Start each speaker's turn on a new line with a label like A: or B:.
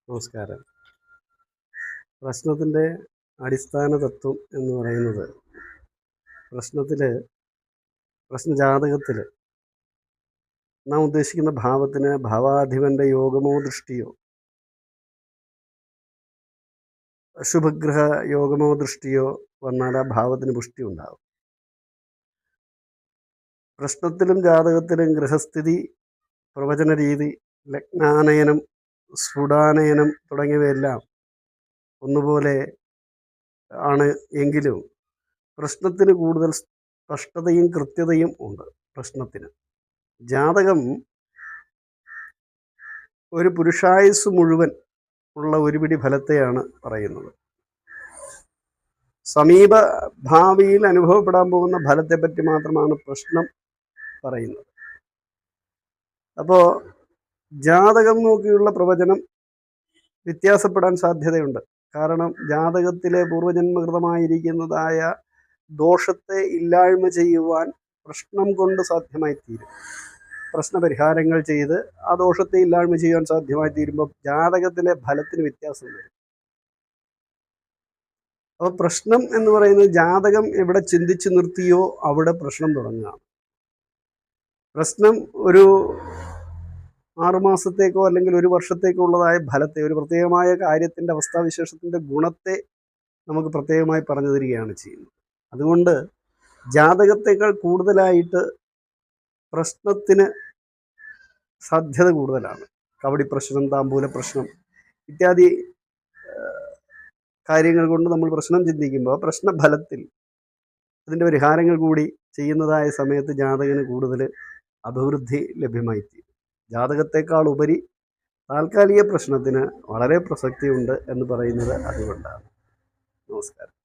A: നമസ്കാരം. പ്രശ്നത്തിൻ്റെ അടിസ്ഥാന തത്വം എന്ന് പറയുന്നത് പ്രശ്നത്തിൽ പ്രശ്നജാതകത്തിൽ നാം ഉദ്ദേശിക്കുന്ന ഭാവത്തിന് ഭാവാധിപൻ്റെ യോഗമോ ദൃഷ്ടിയോ ശുഭഗ്രഹ യോഗമോ ദൃഷ്ടിയോ വന്നാൽ ആ ഭാവത്തിന് പുഷ്ടി ഉണ്ടാകും. പ്രശ്നത്തിലും ജാതകത്തിലും ഗൃഹസ്ഥിതി, പ്രവചന രീതി, ലഗ്നാനയനം, സ്ഫുടാനയനം തുടങ്ങിയവയെല്ലാം ഒന്നുപോലെ ആണ്. എങ്കിലും പ്രശ്നത്തിന് കൂടുതൽ സ്പഷ്ടതയും കൃത്യതയും ഉണ്ട്. പ്രശ്നത്തിന് ജാതകം ഒരു പുരുഷായുസ് മുഴുവൻ ഉള്ള ഒരു പിടി ഫലത്തെയാണ് പറയുന്നത്. സമീപ ഭാവിയിൽ അനുഭവപ്പെടാൻ പോകുന്ന ഫലത്തെപ്പറ്റി മാത്രമാണ് പ്രശ്നം പറയുന്നത്. അപ്പോൾ ജാതകം നോക്കിയുള്ള പ്രവചനം വ്യത്യാസപ്പെടാൻ സാധ്യതയുണ്ട്. കാരണം ജാതകത്തിലെ പൂർവജന്മകൃതമായിരിക്കുന്നതായ ദോഷത്തെ ഇല്ലായ്മ ചെയ്യുവാൻ പ്രശ്നം കൊണ്ട് സാധ്യമായി തീരും. പ്രശ്നപരിഹാരങ്ങൾ ചെയ്ത് ആ ദോഷത്തെ ഇല്ലായ്മ ചെയ്യാൻ സാധ്യമായി തീരുമ്പോൾ ജാതകത്തിലെ ഫലത്തിന് വ്യത്യാസം വരും. അപ്പോൾ പ്രശ്നം എന്ന് പറയുന്നത് ജാതകം എവിടെ ചിന്തിച്ച് നിർത്തിയോ അവിടെ പ്രശ്നം തുടങ്ങുകയാണ്. പ്രശ്നം ഒരു 6 മാസത്തേക്കോ അല്ലെങ്കിൽ ഒരു വർഷത്തേക്കോ ഉള്ളതായ ഫലത്തെ, ഒരു പ്രത്യേകമായ കാര്യത്തിൻ്റെ അവസ്ഥാവിശേഷത്തിൻ്റെ ഗുണത്തെ നമുക്ക് പ്രത്യേകമായി പറഞ്ഞു തരികയാണ് ചെയ്യുന്നത്. അതുകൊണ്ട് ജാതകത്തേക്കാൾ കൂടുതലായിട്ട് പ്രശ്നത്തിന് സാധ്യത കൂടുതലാണ്. കവടി പ്രശ്നം, താമ്പൂല പ്രശ്നം ഇത്യാദി കാര്യങ്ങൾ കൊണ്ട് നമ്മൾ പ്രശ്നം ചിന്തിക്കുമ്പോൾ പ്രശ്നഫലത്തിൽ അതിൻ്റെ പരിഹാരങ്ങൾ കൂടി ചെയ്യുന്നതായ സമയത്ത് ജാതകന് കൂടുതൽ അഭിവൃദ്ധി ലഭ്യമായിത്തീരും. ജാതകത്തെക്കാൾ ഉപരി താൽക്കാലിക പ്രശ്നത്തിന് വളരെ പ്രസക്തിയുണ്ട് എന്ന് പറയുന്നത് അതുകൊണ്ടാണ്. നമസ്കാരം.